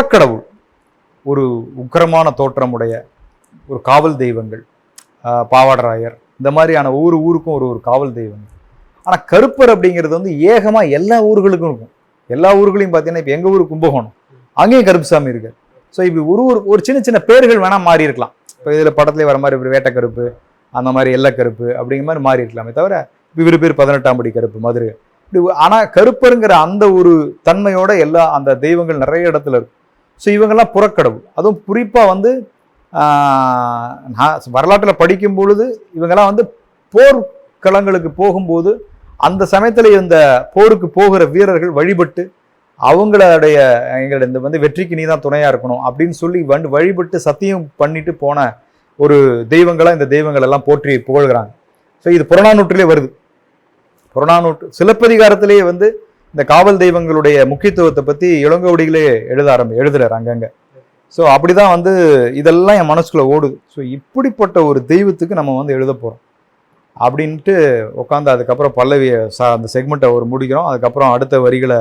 புறக்கடவுள், ஒரு உக்கிரமான தோற்றமுடைய ஒரு காவல் தெய்வங்கள், பாவாடராயர், இந்த மாதிரியான ஒவ்வொரு ஊருக்கும் ஒரு ஒரு காவல் தெய்வங்கள். ஆனால் கருப்பர் அப்படிங்கிறது வந்து ஏகமாக எல்லா ஊர்களுக்கும் இருக்கும். எல்லா ஊர்களையும் பார்த்தீங்கன்னா இப்போ எங்கள் ஊர் கும்பகோணம், அங்கேயும் கருப்புசாமி இருக்கு. ஸோ இப்படி ஒரு சின்ன சின்ன பேர்கள் வேணால் மாறி இருக்கலாம். இப்போ இதில் படத்துலேயே வர மாதிரி இப்படி வேட்டக்கருப்பு, அந்த மாதிரி எல்லக்கருப்பு அப்படிங்கிற மாதிரி மாறி இருக்கலாமே தவிர இவர் பேர் 18ஆம் படி கருப்பு மதுரை இப்படி. ஆனால் கருப்பருங்கிற அந்த ஒரு தன்மையோட எல்லா அந்த தெய்வங்கள் நிறைய இடத்துல இருக்கும். ஸோ இவங்கெல்லாம் புறக்கடவுள். அதுவும் குறிப்பாக வந்து நான் வரலாற்றில் படிக்கும் பொழுது இவங்கெல்லாம் வந்து போர்க்களங்களுக்கு போகும்போது அந்த சமயத்தில் இந்த போருக்கு போகிற வீரர்கள் வழிபட்டு அவங்களுடைய எங்களுடைய இந்த வந்து வெற்றிக்கு நீ தான் துணையாக இருக்கணும் அப்படின்னு சொல்லி வழிபட்டு சத்தியம் பண்ணிட்டு போன ஒரு தெய்வங்களாக இந்த தெய்வங்கள் எல்லாம் போற்றி புகழ்கிறாங்க. ஸோ இது புறநானூற்றிலே வருது. புறநானூற்று சிலப்பதிகாரத்திலேயே வந்து இந்த காவல் தெய்வங்களுடைய முக்கியத்துவத்தை பற்றி இளங்கோவடிகளே எழுதுறாரு அங்கங்க. ஸோ அப்படிதான் வந்து இதெல்லாம் என் மனசுக்குள்ள ஓடுது. ஸோ இப்படிப்பட்ட ஒரு தெய்வத்துக்கு நம்ம வந்து எழுத போகிறோம் அப்படின்ட்டு உட்காந்து அதுக்கப்புறம் பல்லவியை அந்த செக்மெண்ட்டை ஒரு முடிக்கிறோம். அதுக்கப்புறம் அடுத்த வரிகளை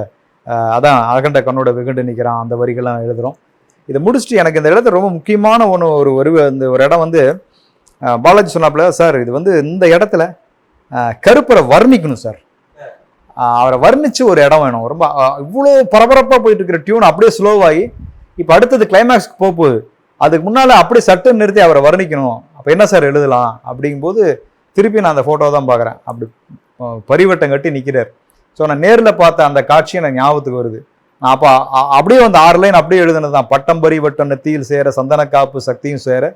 அதான் அகண்ட கண்ணோட வெகுண்டு நிற்கிறான் அந்த வரிகள்லாம் எழுதுகிறோம். இதை முடிச்சுட்டு எனக்கு இந்த இடத்துல ரொம்ப முக்கியமான இந்த ஒரு இடம் வந்து பாலாஜி சொன்னாப்புல, சார் இது வந்து இந்த இடத்துல கருப்பரை வர்ணிக்கணும் சார், அவரை வர்ணிச்சு ஒரு இடம் வேணும். ரொம்ப இவ்வளோ பரபரப்பாக போயிட்டு இருக்கிற டியூன் அப்படியே ஸ்லோவாகி இப்போ அடுத்தது கிளைமேக்ஸ்க்கு போகுது, அதுக்கு முன்னால் அப்படியே சட்டுன்னு நிறுத்தி அவரை வர்ணிக்கணும். அப்போ என்ன சார் எழுதலாம் அப்படிங்கும்போது திருப்பி நான் அந்த ஃபோட்டோவை தான் பார்க்குறேன். அப்படி பரிவட்டம் கட்டி நிற்கிறார். ஸோ நான் நேரில் பார்த்த அந்த காட்சி எனக்கு ஞாபகத்துக்கு வருது. நான் அப்போ அப்படியே வந்து 6 லைன் அப்படியே எழுதுனது தான். பட்டம் பரிவட்டம் நெத்தியில் சேர சந்தன காப்பு சக்தியும் சேர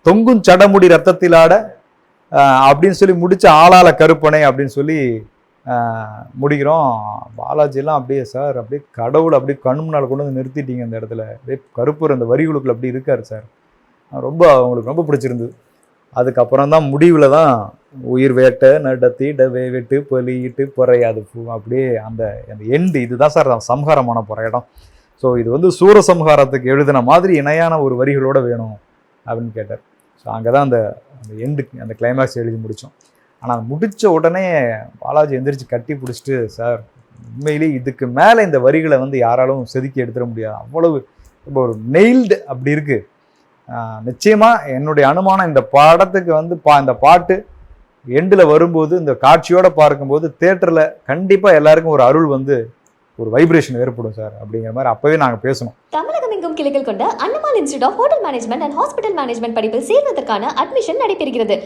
தொங்கும் சடமுடி ரத்தத்தில் ஆட அப்படின்னு சொல்லி முடிச்ச ஆளால கருப்பனை அப்படின்னு சொல்லி முடிக்கிறோம். பாலாஜிலாம் அப்படியே சார் அப்படியே கடவுள் அப்படியே கண் முன்னால் கொண்டு வந்து நிறுத்திட்டீங்க அந்த இடத்துல. அப்படியே கருப்பர் அந்த வரிகளுக்குள்ள அப்படி இருக்காரு சார். ரொம்ப அவங்களுக்கு ரொம்ப பிடிச்சிருந்தது. அதுக்கப்புறம் தான் முடிவில் தான் உயிர் வேட்டை நடத்திடவே வெட்டு பலியிட்டு பொறையாது பூ அப்படியே அந்த எண்டு. இதுதான் சார் சம்ஹாரமான போகிற இடம். ஸோ இது வந்து சூரசம்ஹாரத்துக்கு எழுதின மாதிரி இணையான ஒரு வரிகளோடு வேணும் அப்படின்னு கேட்டார். ஸோ அங்கே தான் அந்த எண்டுக்கு அந்த கிளைமேக்ஸ் எழுதி முடித்தோம். ஆனால் முடித்த உடனே பாலாஜி எந்திரிச்சு கட்டி பிடிச்சிட்டு, சார் உண்மையிலே இதுக்கு மேலே இந்த வரிகளை வந்து யாராலும் செதுக்கி எடுத்துட முடியாது, அவ்வளவு ரொம்ப ஒரு நெயில்டு அப்படி இருக்குது. நிச்சயமாக என்னுடைய அனுமானம் இந்த படத்துக்கு வந்து இந்த பாட்டு எண்டில் வரும்போது இந்த காட்சியோடு பார்க்கும்போது தேட்டரில் கண்டிப்பாக எல்லாருக்கும் ஒரு அருள் வந்து ஒரு வைப்ரேஷன் ஏற்படும் சார் அப்படிங்கிற மாதிரி அப்போவே நாங்கள் பேசணும். தமிழகம் எங்கும் கிளைகள் கொண்ட Annamal institute of hotel management and hospital management படிப்பில் சேர்வதற்கான அட்மிஷன் நடைபெறுகிறது.